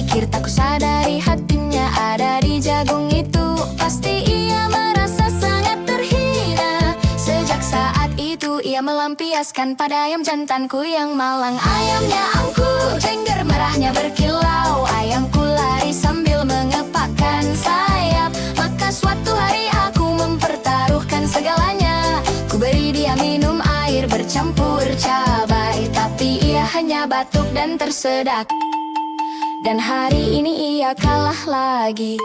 berpikir, tak kusadari hatinya ada di jagung itu. Pasti ia merasa sangat terhina. Sejak saat itu ia melampiaskan pada ayam jantanku yang malang. Ayamnya angku, jengger merahnya berkilau. Ayamku lari sambil mengepakkan sayap. Maka suatu hari aku mempertaruhkan segalanya. Ku beri dia minum air bercampur cabai, tapi ia hanya batuk dan tersedak. Dan hari ini ia kalah lagi.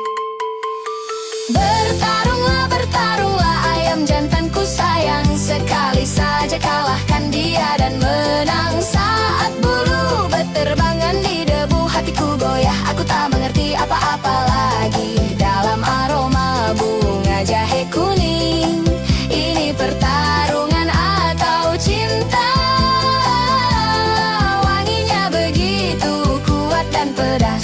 Bertarunglah, bertarunglah ayam jantanku sayang. Sekali saja kalahkan dia dan menang. Saat bulu berterbangan di debu, hatiku goyah, aku tak mengerti apa-apa lagi. Dalam aroma bunga jahe kuning, ini pertarungan atau cinta. Wanginya begitu kuat dan pedas.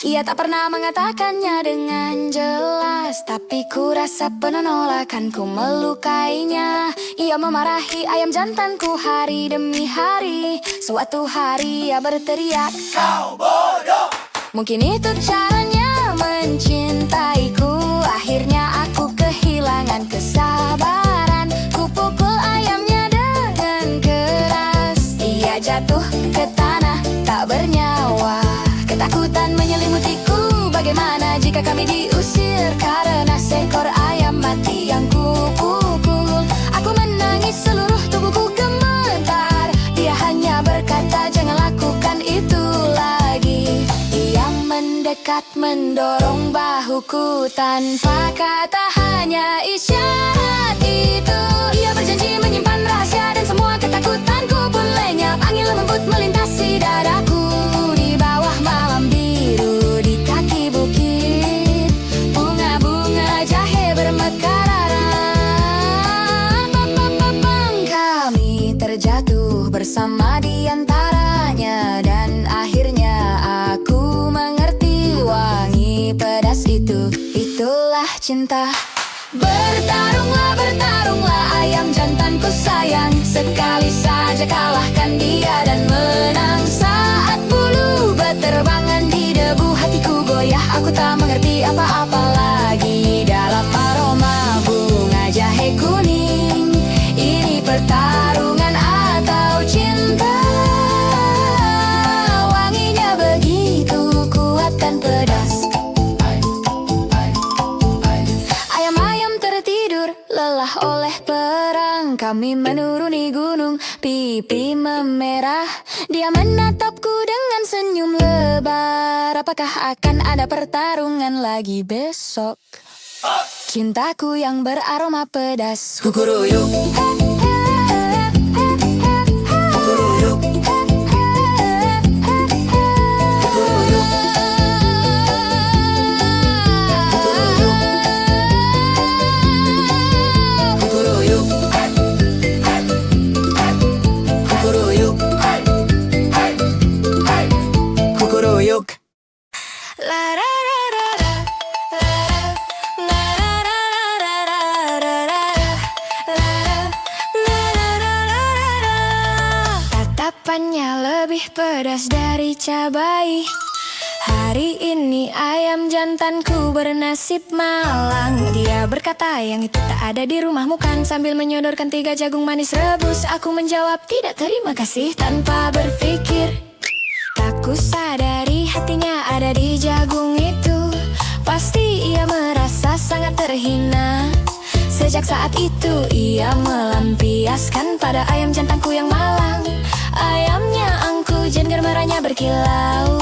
Ia tak pernah mengatakannya dengan jelas, tapi ku rasa penolakanku melukainya. Ia memarahi ayam jantanku hari demi hari. Suatu hari ia berteriak, "Kau bodoh!" Mungkin itu caranya mencintaiku. Akhirnya aku kehilangan kesabaran. Ku pukul ayamnya dengan keras. Ia jatuh ke tanah tak bernyawa. Ketakutan menyelimutiku. Bagaimana jika kami diusir karena seekor ayam mati yang kupukul? Aku menangis, seluruh tubuhku gemetar. Dia hanya berkata, "Jangan lakukan itu lagi." Ia mendekat, mendorong bahuku tanpa kata, hanya isyarat itu. Ia berjanji menyimpan rahasia dan semua ketakutanku pun lenyap. Angin lembut melintasi dadaku. Di bawah malam biru, di kaki bukit, bunga-bunga jahe bermekaran. Kami terjatuh bersama di antaranya. Dan akhirnya aku mengerti wangi pedas itu. Itulah cinta. Bertarunglah, bertarunglah ayam jantanku sayang. Sekali saja kalahkan dia dan menang. Saat bulu berterbangan di debu, hatiku goyah, aku tak mengerti apa-apa lagi. Dalam aroma bunga jahe kuning, ini pertarungan atau cinta. Wanginya begitu kuat dan pedas. Ayam-ayam tertidur lelah oleh perang. Kami menuruni gunung, pipi memerah. Dia menatapku dengan senyum lebar. Apakah akan ada pertarungan lagi besok? Cintaku yang beraroma pedas. Kukuruyuk, kukuruyuk, kukuruyuk. La ra ra ra ra, la ra ra ra ra ra ra, la ra ra ra ra. Tatapannya lebih pedas dari cabai. Hari ini ayam jantanku bernasib malang. Dia berkata, "Yang itu tak ada di rumahmu kan?" Sambil menyodorkan 3 jagung manis rebus. Aku menjawab, "Tidak, terima kasih," tanpa berpikir. Tak kusadari hatinya ada di jagung itu. Pasti ia merasa sangat terhina. Sejak saat itu ia melampiaskan pada ayam jantanku yang malang. Ayamnya angku, jengger merahnya berkilau.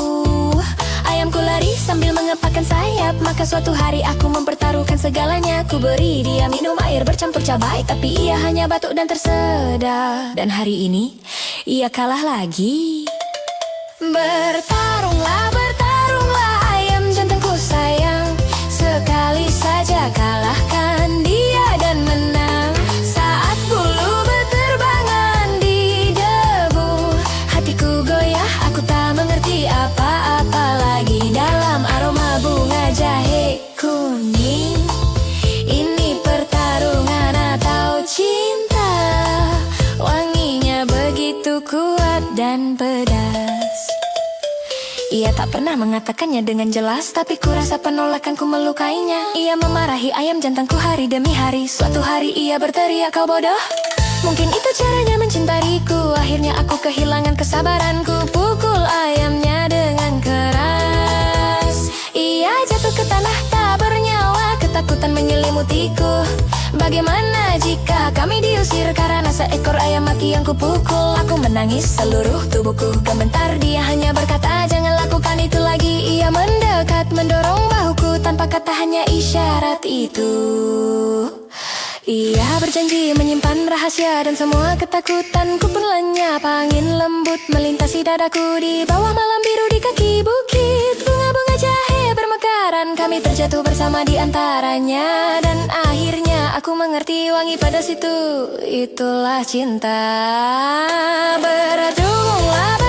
Ayamku lari sambil mengepakkan sayap. Maka suatu hari aku mempertaruhkan segalanya. Ku beri dia minum air bercampur cabai, tapi ia hanya batuk dan tersedak. Dan hari ini ia kalah lagi. Bertarunglah, bertarunglah ayam jantanku sayang. Sekali saja kalahkan dia dan menang. Saat bulu berterbangan di debu, hatiku goyah, aku tak mengerti apa-apa lagi. Dalam aroma bunga jahe kuning, ini pertarungan atau cinta. Wanginya begitu kuat dan pedas. pedas. Ia tak pernah mengatakannya dengan jelas, tapi kurasa penolakanku melukainya. Ia memarahi ayam jantanku hari demi hari. Suatu hari ia berteriak, kau bodoh. Mungkin itu caranya mencintaiku. Akhirnya aku kehilangan kesabaranku. Pukul ayamnya dengan keras. Ia jatuh ke tanah tak bernyawa. Ketakutan menyelimutiku. Bagaimana jika kami diusir karena seekor ayam mati yang kupukul? Aku menangis, seluruh tubuhku gemetar. Dia hanya berkata, jangan lakukan itu lagi. Ia mendekat, mendorong bahuku tanpa kata, hanya isyarat itu. Ia berjanji menyimpan rahasia dan semua ketakutanku pun lenyap. Angin lembut melintasi dadaku di bawah malam biru di kaki bukit. Bunga-bunga jahe bermekaran, kami terjatuh bersama di antaranya. Dan akhirnya aku mengerti wangi padas itu, itulah cinta. Beradunglah